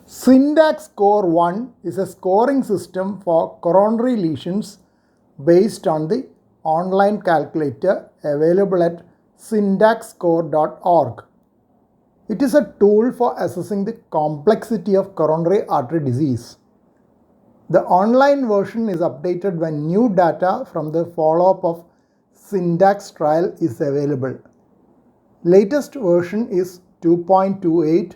Syntax Score 1 is a scoring system for coronary lesions based on the online calculator available at syntaxscore.org. It is a tool for assessing the complexity of coronary artery disease. The online version is updated when new data from the follow-up of Syntax trial is available. Latest version is 2.28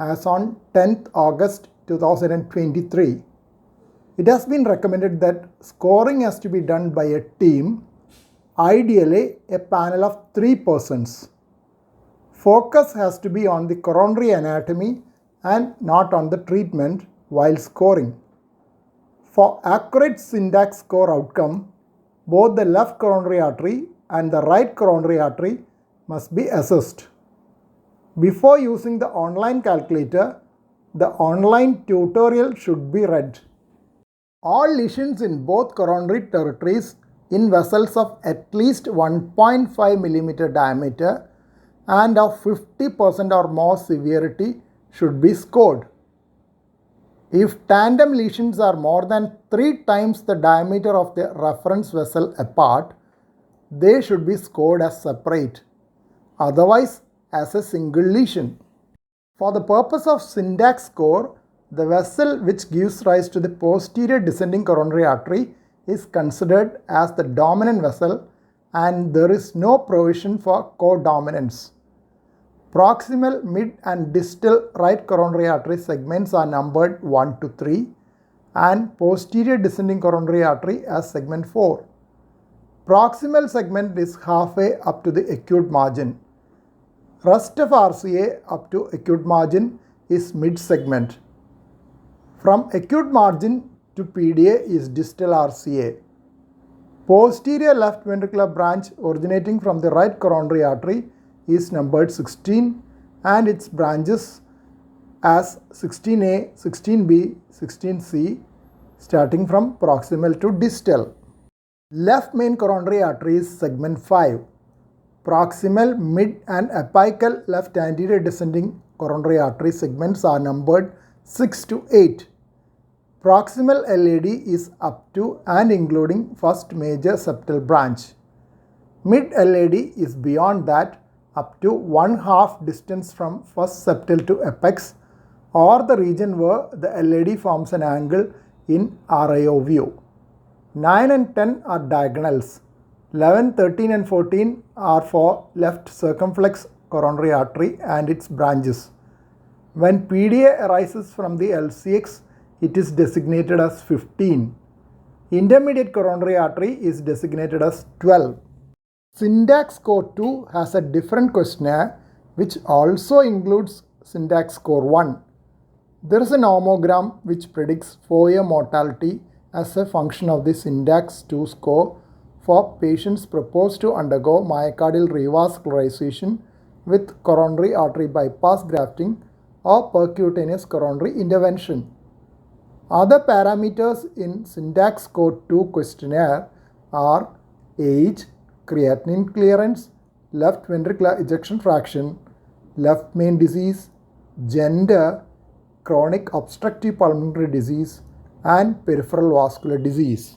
as on 10th August 2023. It has been recommended that scoring has to be done by a team, ideally a panel of 3 persons. Focus has to be on the coronary anatomy and not on the treatment while scoring. For accurate Syntax score outcome, both the left coronary artery and the right coronary artery must be assessed. Before using the online calculator, the online tutorial should be read. All lesions in both coronary territories in vessels of at least 1.5 mm diameter and of 50% or more severity should be scored. If tandem lesions are more than 3 times the diameter of the reference vessel apart, they should be scored as separate, otherwise as a single lesion. For the purpose of Syntax score, the vessel which gives rise to the posterior descending coronary artery is considered as the dominant vessel and there is no provision for codominance. Proximal, mid and distal right coronary artery segments are numbered 1 to 3 and posterior descending coronary artery as segment 4. Proximal segment is halfway up to the acute margin. Rest of RCA up to acute margin is mid segment. From acute margin to PDA is distal RCA. Posterior left ventricular branch originating from the right coronary artery is numbered 16 and its branches as 16A, 16B, 16C starting from proximal to distal. Left main coronary artery is segment 5. Proximal, mid and apical left anterior descending coronary artery segments are numbered 6 to 8. Proximal LAD is up to and including first major septal branch. Mid LAD is beyond that up to 1/2 distance from first septal to apex or the region where the LAD forms an angle in RIO view. 9 and 10 are diagonals. 11, 13 and 14 are for left circumflex coronary artery and its branches. When PDA arises from the LCX, it is designated as 15. Intermediate coronary artery is designated as 12. Syntax score 2 has a different questionnaire which also includes Syntax score 1. There is a nomogram which predicts 4-year mortality as a function of the Syntax 2 score for patients proposed to undergo myocardial revascularization with coronary artery bypass grafting or percutaneous coronary intervention. Other parameters in Syntax score 2 questionnaire are age, creatinine clearance, left ventricular ejection fraction, left main disease, gender, chronic obstructive pulmonary disease, and peripheral vascular disease.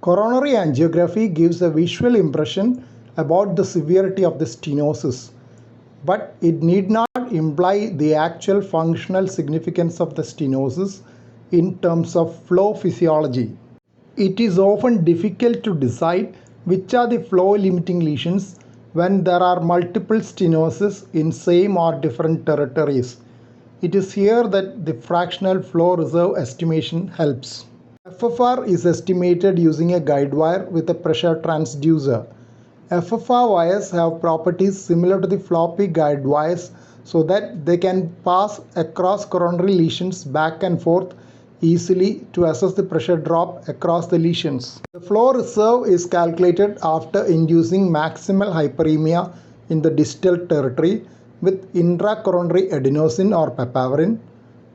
Coronary angiography gives a visual impression about the severity of the stenosis, but it need not imply the actual functional significance of the stenosis in terms of flow physiology. It is often difficult to decide which are the flow limiting lesions when there are multiple stenosis in same or different territories. It is here that the fractional flow reserve estimation helps. FFR is estimated using a guide wire with a pressure transducer. FFR wires have properties similar to the floppy guide wires so that they can pass across coronary lesions back and forth easily to assess the pressure drop across the lesions. The flow reserve is calculated after inducing maximal hyperemia in the distal territory with intracoronary adenosine or papaverine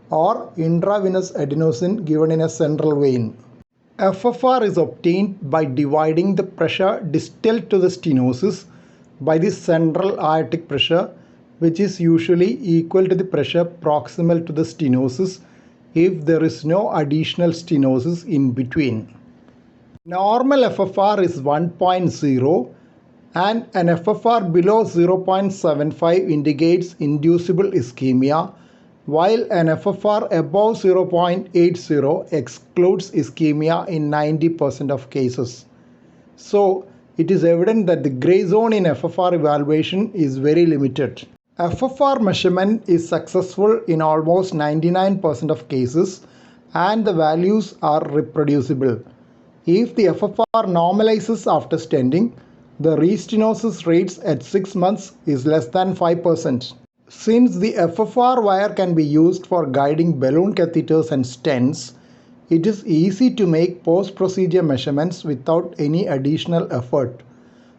or intravenous adenosine given in a central vein. FFR is obtained by dividing the pressure distal to the stenosis by the central aortic pressure, which is usually equal to the pressure proximal to the stenosis if there is no additional stenosis in between. Normal FFR is 1.0 and an FFR below 0.75 indicates inducible ischemia, while an FFR above 0.80 excludes ischemia in 90% of cases. So, it is evident that the gray zone in FFR evaluation is very limited. FFR measurement is successful in almost 99% of cases and the values are reproducible. If the FFR normalizes after stenting, the restenosis rates at 6 months is less than 5%. Since the FFR wire can be used for guiding balloon catheters and stents, it is easy to make post-procedure measurements without any additional effort.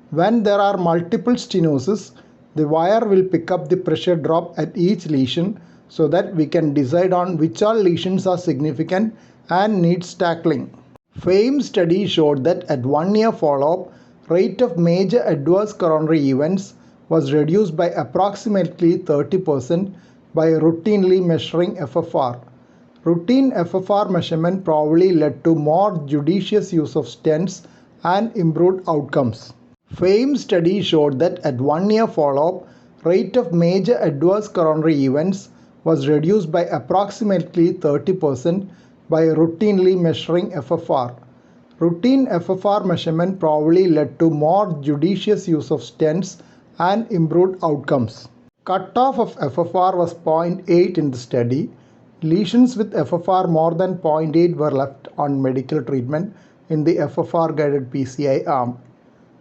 When there are multiple stenosis, the wire will pick up the pressure drop at each lesion so that we can decide on which all lesions are significant and needs tackling. FAME study showed that at 1 year follow-up, rate of major adverse coronary events was reduced by approximately 30% by routinely measuring FFR. Routine FFR measurement probably led to more judicious use of stents and improved outcomes. FAME study showed that at 1 year follow-up, rate of major adverse coronary events was reduced by approximately 30% by routinely measuring FFR. Routine FFR measurement probably led to more judicious use of stents and improved outcomes. Cutoff of FFR was 0.8 in the study. Lesions with FFR more than 0.8 were left on medical treatment in the FFR guided PCI arm.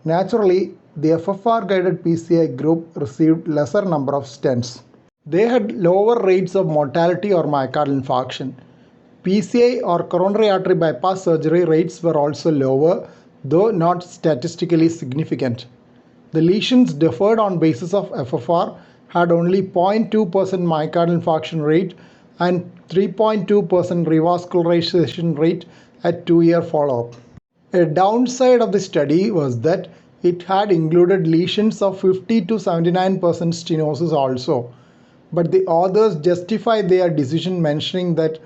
Naturally, the FFR guided PCI group received lesser number of stents. They had lower rates of mortality or myocardial infarction. PCI or coronary artery bypass surgery rates were also lower, though not statistically significant. The lesions deferred on basis of FFR had only 0.2% myocardial infarction rate and 3.2% revascularization rate at 2-year follow-up. A downside of the study was that it had included lesions of 50 to 79% stenosis also, but the authors justified their decision mentioning that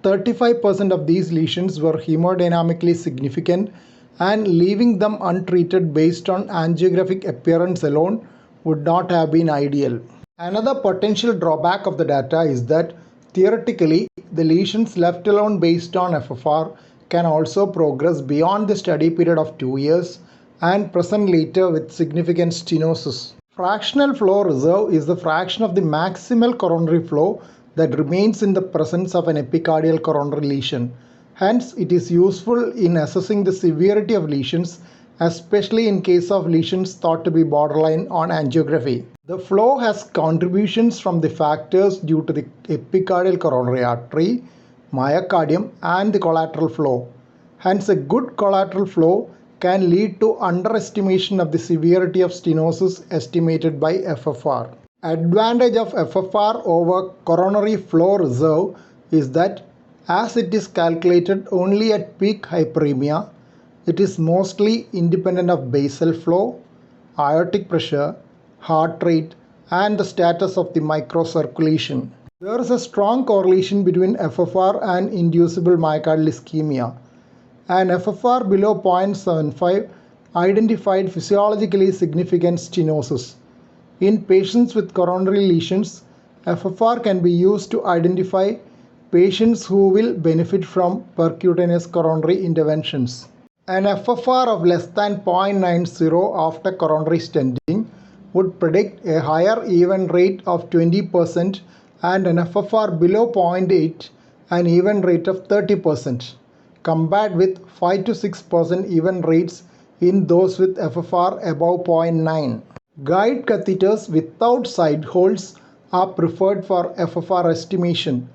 35% of these lesions were hemodynamically significant and leaving them untreated based on angiographic appearance alone would not have been ideal. Another potential drawback of the data is that theoretically the lesions left alone based on FFR can also progress beyond the study period of 2 years and present later with significant stenosis. Fractional flow reserve is the fraction of the maximal coronary flow that remains in the presence of an epicardial coronary lesion. Hence, it is useful in assessing the severity of lesions, especially in case of lesions thought to be borderline on angiography. The flow has contributions from the factors due to the epicardial coronary artery, myocardium and the collateral flow. Hence, a good collateral flow can lead to underestimation of the severity of stenosis estimated by FFR. Advantage of FFR over coronary flow reserve is that as it is calculated only at peak hyperemia, it is mostly independent of basal flow, aortic pressure, heart rate and the status of the microcirculation. There is a strong correlation between FFR and inducible myocardial ischemia. An FFR below 0.75 identified physiologically significant stenosis. In patients with coronary lesions, FFR can be used to identify patients who will benefit from percutaneous coronary interventions. An FFR of less than 0.90 after coronary stenting would predict a higher event rate of 20% and an FFR below 0.8 an event rate of 30%, compared with 5 to 6% event rates in those with FFR above 0.9. Guide catheters without side holes are preferred for FFR estimation.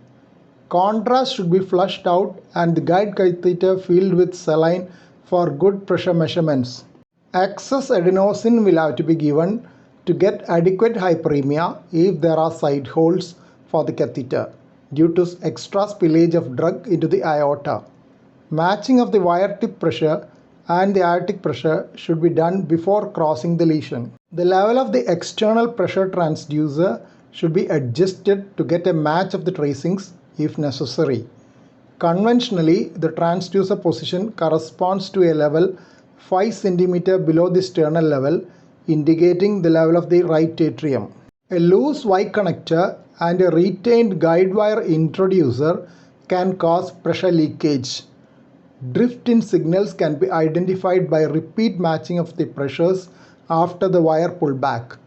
Contrast should be flushed out and the guide catheter filled with saline for good pressure measurements. Excess adenosine will have to be given to get adequate hyperemia if there are side holes for the catheter due to extra spillage of drug into the aorta. Matching of the wire tip pressure and the aortic pressure should be done before crossing the lesion. The level of the external pressure transducer should be adjusted to get a match of the tracings if necessary. Conventionally, the transducer position corresponds to a level 5 cm below the sternal level, indicating the level of the right atrium. A loose Y connector and a retained guide wire introducer can cause pressure leakage. Drift in signals can be identified by repeat matching of the pressures after the wire pullback.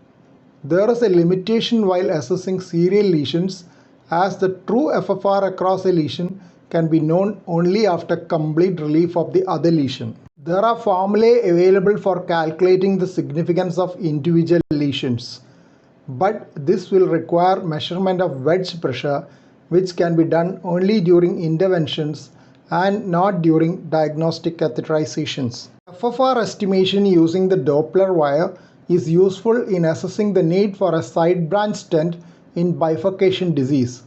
There is a limitation while assessing serial lesions, as the true FFR across a lesion can be known only after complete relief of the other lesion. There are formulae available for calculating the significance of individual lesions, but this will require measurement of wedge pressure, which can be done only during interventions and not during diagnostic catheterizations. FFR estimation using the Doppler wire is useful in assessing the need for a side branch stent in bifurcation disease.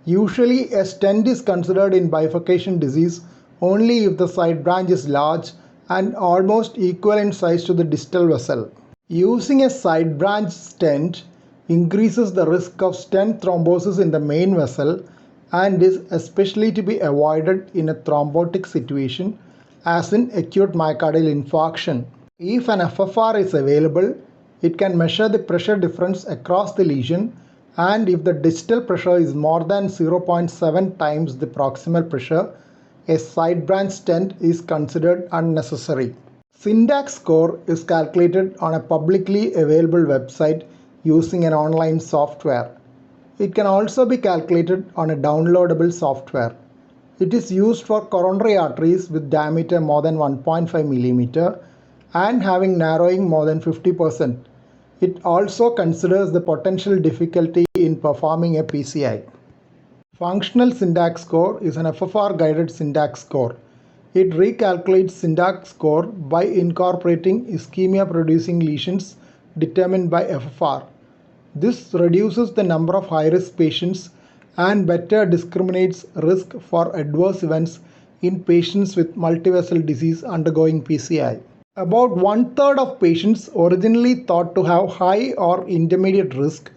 Usually, a stent is considered in bifurcation disease only if the side branch is large and almost equal in size to the distal vessel. Using a side branch stent increases the risk of stent thrombosis in the main vessel and is especially to be avoided in a thrombotic situation, as in acute myocardial infarction. If an FFR is available, it can measure the pressure difference across the lesion, and if the distal pressure is more than 0.7 times the proximal pressure, a side branch stent is considered unnecessary. Syntax score is calculated on a publicly available website using an online software. It can also be calculated on a downloadable software. It is used for coronary arteries with diameter more than 1.5 mm and having narrowing more than 50%. It also considers the potential difficulty in performing a PCI. Functional syntax score is an FFR guided syntax score. It recalculates syntax score by incorporating ischemia producing lesions determined by FFR. This reduces the number of high-risk patients and better discriminates risk for adverse events in patients with multivessel disease undergoing PCI. About 1/3 of patients originally thought to have high or intermediate risk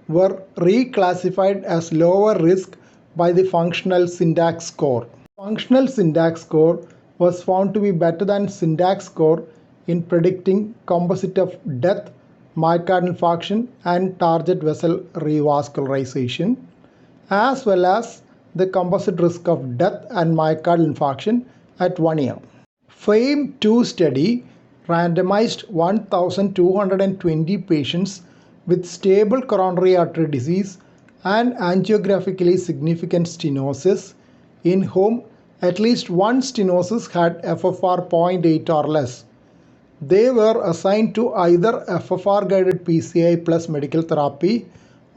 were reclassified as lower risk by the functional syntax score. Functional syntax score was found to be better than syntax score in predicting composite of death, myocardial infarction and target vessel revascularization, as well as the composite risk of death and myocardial infarction at 1 year. FAME2 study randomized 1,220 patients with stable coronary artery disease and angiographically significant stenosis, in whom at least one stenosis had FFR 0.8 or less. They were assigned to either FFR guided PCI plus medical therapy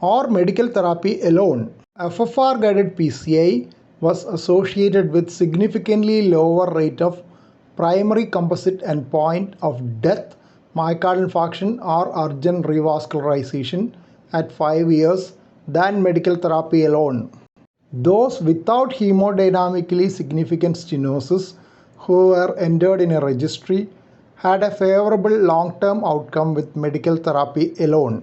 or medical therapy alone. FFR guided PCI was associated with significantly lower rate of primary composite endpoint of death, myocardial infarction or urgent revascularization at 5 years than medical therapy alone. Those without hemodynamically significant stenosis who were entered in a registry had a favorable long-term outcome with medical therapy alone.